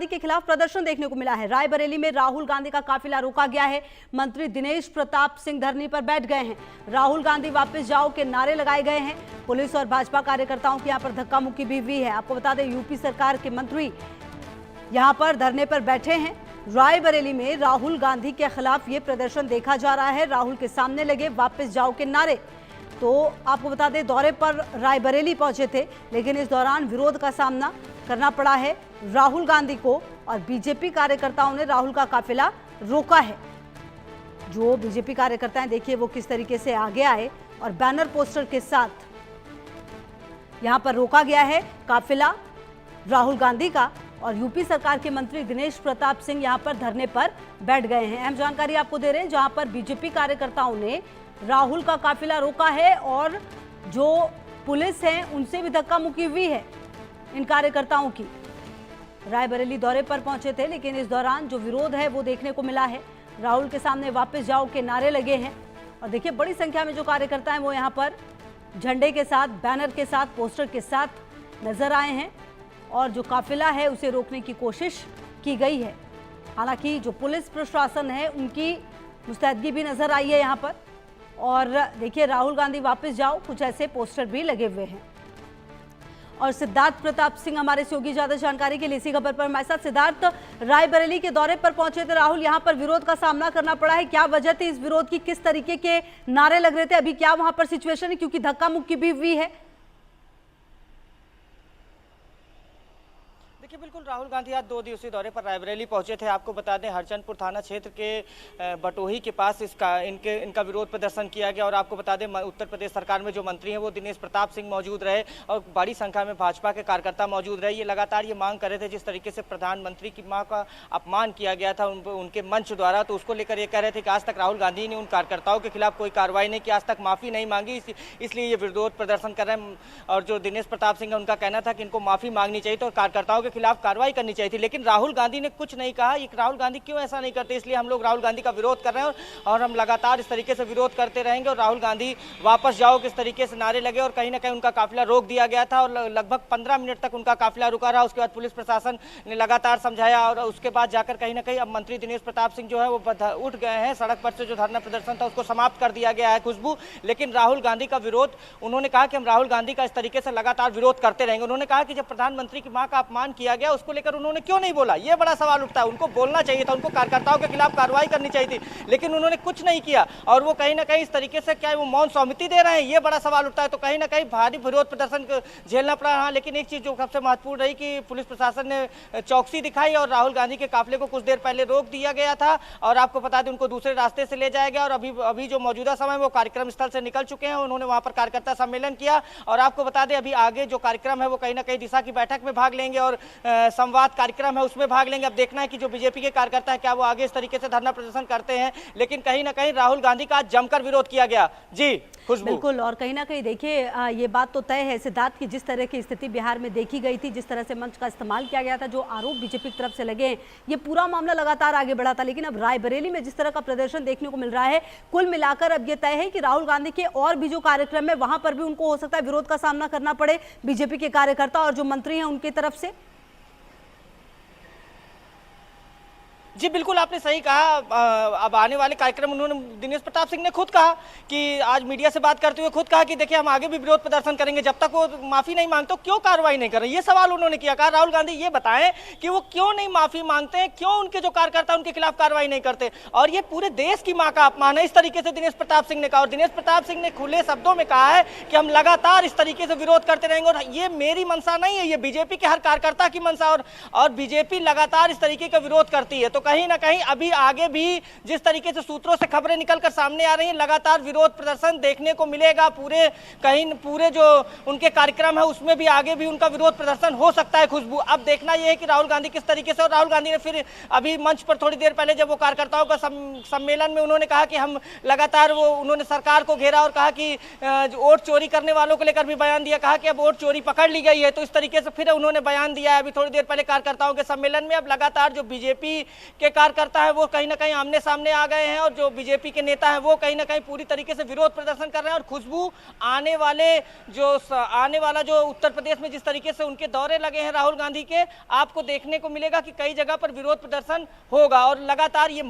गांधी के खिलाफ प्रदर्शन देखने को मिला है। रायबरेली में राहुल गांधी का काफिला रोका गया है। मंत्री दिनेश प्रताप सिंह धरने पर बैठ गए हैं। राहुल गांधी वापस जाओ के नारे लगाए गए हैं। पुलिस और भाजपा कार्यकर्ताओं की यहां पर धक्का मुक्की भी हुई है। आपको बता दें, यूपी सरकार के मंत्री यहां पर धरने पर बैठे हैं। रायबरेली में राहुल गांधी के खिलाफ ये प्रदर्शन देखा जा रहा है। राहुल के सामने लगे वापस जाओ के नारे। तो आपको बता दें, दौरे पर रायबरेली पहुंचे थे, लेकिन इस दौरान विरोध का सामना करना पड़ा है राहुल गांधी को, और बीजेपी कार्यकर्ताओं ने राहुल का काफिला रोका है। जो बीजेपी कार्यकर्ता हैं, देखिए वो किस तरीके से आगे आए और बैनर पोस्टर के साथ यहां पर रोका गया है काफिला राहुल गांधी का। और यूपी सरकार के मंत्री दिनेश प्रताप सिंह यहां पर धरने पर बैठ गए हैं। अहम जानकारी आपको दे रहे हैं, जहां पर बीजेपी कार्यकर्ताओं ने राहुल का काफिला रोका है और जो पुलिस है उनसे भी धक्का मुक्की हुई है इन कार्यकर्ताओं की। रायबरेली दौरे पर पहुंचे थे, लेकिन इस दौरान जो विरोध है वो देखने को मिला है। राहुल के सामने वापस जाओ के नारे लगे हैं और देखिए बड़ी संख्या में जो कार्यकर्ता हैं वो यहाँ पर झंडे के साथ, बैनर के साथ, पोस्टर के साथ नजर आए हैं और जो काफिला है उसे रोकने की कोशिश की गई है। हालांकि जो पुलिस प्रशासन है उनकी मुस्तैदगी भी नजर आई है यहाँ पर। और देखिए, राहुल गांधी वापस जाओ, कुछ ऐसे पोस्टर भी लगे हुए हैं। और सिद्धार्थ प्रताप सिंह हमारे सहयोगी ज्यादा जानकारी के लिए इसी खबर पर हमारे साथ। सिद्धार्थ, रायबरेली के दौरे पर पहुंचे थे राहुल, यहाँ पर विरोध का सामना करना पड़ा है, क्या वजह थी इस विरोध की? किस तरीके के नारे लग रहे थे? अभी क्या वहां पर सिचुएशन है, क्योंकि धक्का मुक्की भी हुई है? देखिए, बिल्कुल राहुल गांधी आज 2 दिवसीय दौरे पर रायबरेली पहुंचे थे। आपको बता दें, हरचंदपुर थाना क्षेत्र के बटोही के पास इनका विरोध प्रदर्शन किया गया। और आपको बता दें, उत्तर प्रदेश सरकार में जो मंत्री हैं वो दिनेश प्रताप सिंह मौजूद रहे और बड़ी संख्या में भाजपा के कार्यकर्ता मौजूद रहे। ये लगातार ये मांग कर रहे थे, जिस तरीके से प्रधानमंत्री की मां का अपमान किया गया था उनके मंच द्वारा, तो उसको लेकर ये कह रहे थे कि आज तक राहुल गांधी ने उन कार्यकर्ताओं के खिलाफ कोई कार्रवाई नहीं की, आज तक माफी नहीं मांगी, इसलिए ये विरोध प्रदर्शन कर रहे हैं। और जो दिनेश प्रताप सिंह है उनका कहना था कि इनको माफी मांगनी चाहिए और कार्यकर्ताओं के खिलाफ कार्रवाई करनी चाहिए थी, लेकिन राहुल गांधी ने कुछ नहीं कहा। ये राहुल गांधी क्यों ऐसा नहीं करते, इसलिए हम लोग राहुल गांधी का विरोध कर रहे हैं और हम लगातार इस तरीके से विरोध करते रहेंगे। और राहुल गांधी वापस जाओ किस तरीके से नारे लगे और कहीं ना कहीं उनका काफिला रोक दिया गया था और लगभग 15 मिनट तक उनका काफिला रुका रहा। उसके बाद पुलिस प्रशासन ने लगातार समझाया और उसके बाद जाकर कहीं ना कहीं अब मंत्री दिनेश प्रताप सिंह जो है वो उठ गए हैं। सड़क पर से जो धरना प्रदर्शन था उसको समाप्त कर दिया गया है खुशबू, लेकिन राहुल गांधी का विरोध, उन्होंने कहा कि हम राहुल गांधी का इस तरीके से लगातार विरोध करते रहेंगे। उन्होंने कहा कि जब प्रधानमंत्री की मां का अपमान किया गया उसको लेकर उन्होंने क्यों नहीं बोला, ये बड़ा सवाल उठता है। उनको बोलना चाहिए था, उनको कार्यकर्ताओं के खिलाफ कार्रवाई करनी चाहिए थी, लेकिन उन्होंने कुछ नहीं किया। और वो कहीं ना कहीं इस तरीके से क्या वो मौन सहमति दे रहे हैं, ये बड़ा सवाल उठता है। तो कहीं ना कहीं भारी विरोध प्रदर्शन झेलना पड़ा। हाँ, लेकिन एक चीज जो सबसे महत्वपूर्ण रही कि पुलिस प्रशासन ने चौकसी दिखाई और राहुल गांधी के काफिले को कुछ देर पहले रोक दिया गया था और आपको बता दें उनको दूसरे रास्ते से ले जाया गया। और अभी जो मौजूदा समय वो कार्यक्रम स्थल से निकल चुके हैं। उन्होंने वहां पर कार्यकर्ता सम्मेलन किया और आपको बता दें अभी आगे जो कार्यक्रम है वो कहीं ना कहीं दिशा की बैठक में भाग लेंगे और संवाद कार्यक्रम है उसमें भाग लेंगे। अब देखना है कि जो बीजेपी के कार्यकर्ता है क्या वो आगे इस तरीके से धरना प्रदर्शन करते हैं, लेकिन कहीं ना कहीं राहुल गांधी का जमकर विरोध किया गया। जी खुशबू। बिल्कुल, और कहीं ना कहीं देखिए ये बात तो तय है सिद्धार्थ की, जिस तरह की स्थिति बिहार में देखी गई थी, जिस तरह से मंच का इस्तेमाल किया गया था, जो आरोप बीजेपी की तरफ से लगे हैं, ये पूरा मामला लगातार आगे बढ़ा था। लेकिन अब रायबरेली में जिस तरह का प्रदर्शन देखने को मिल रहा है, कुल मिलाकर अब ये तय है कि राहुल गांधी के और भी जो कार्यक्रम है वहां पर भी उनको हो सकता है विरोध का सामना करना पड़े, बीजेपी के कार्यकर्ता और जो मंत्री हैं उनकी तरफ से। जी बिल्कुल, आपने सही कहा। अब आने वाले कार्यक्रम उन्होंने दिनेश प्रताप सिंह ने खुद कहा कि आज मीडिया से बात करते हुए खुद कहा कि देखिए हम आगे भी विरोध प्रदर्शन करेंगे जब तक वो माफी नहीं मांगते तो क्यों कार्रवाई नहीं कर रहे, ये सवाल उन्होंने किया। कहा राहुल गांधी ये बताएं कि वो क्यों नहीं माफी मांगते हैं, क्यों उनके जो कार्यकर्ता उनके खिलाफ कार्रवाई नहीं करते। और ये पूरे देश की मां का अपमान है, इस तरीके से दिनेश प्रताप सिंह ने कहा। और दिनेश प्रताप सिंह ने खुले शब्दों में कहा है कि हम लगातार इस तरीके से विरोध करते रहेंगे और ये मेरी मंशा नहीं है, ये बीजेपी के हर कार्यकर्ता की मंशा और बीजेपी लगातार इस तरीके का विरोध करती है। तो कहीं ना कहीं अभी आगे भी जिस तरीके से सूत्रों से खबरें निकलकर सामने आ रही हैं, लगातार विरोध प्रदर्शन देखने को मिलेगा। पूरे जो उनके कार्यक्रम है उसमें भी आगे भी उनका विरोध प्रदर्शन हो सकता है खुशबू। अब देखना यह है कि राहुल गांधी किस तरीके से, और राहुल गांधी ने फिर अभी मंच पर थोड़ी देर पहले जब वो कार्यकर्ताओं का सम्मेलन में उन्होंने कहा कि हम लगातार उन्होंने सरकार को घेरा और कहा कि वोट चोरी करने वालों को लेकर भी बयान दिया, कहा कि अब वोट चोरी पकड़ ली गई है। तो इस तरीके से फिर उन्होंने बयान दिया है अभी थोड़ी देर पहले कार्यकर्ताओं के सम्मेलन में। अब लगातार जो बीजेपी के कार्यकर्ता है वो कहीं ना कहीं आमने सामने आ गए हैं और जो बीजेपी के नेता है वो कहीं ना कहीं पूरी तरीके से विरोध प्रदर्शन कर रहे हैं। और खुशबू आने वाला जो उत्तर प्रदेश में जिस तरीके से उनके दौरे लगे हैं राहुल गांधी के, आपको देखने को मिलेगा कि कई जगह पर विरोध प्रदर्शन होगा और लगातार ये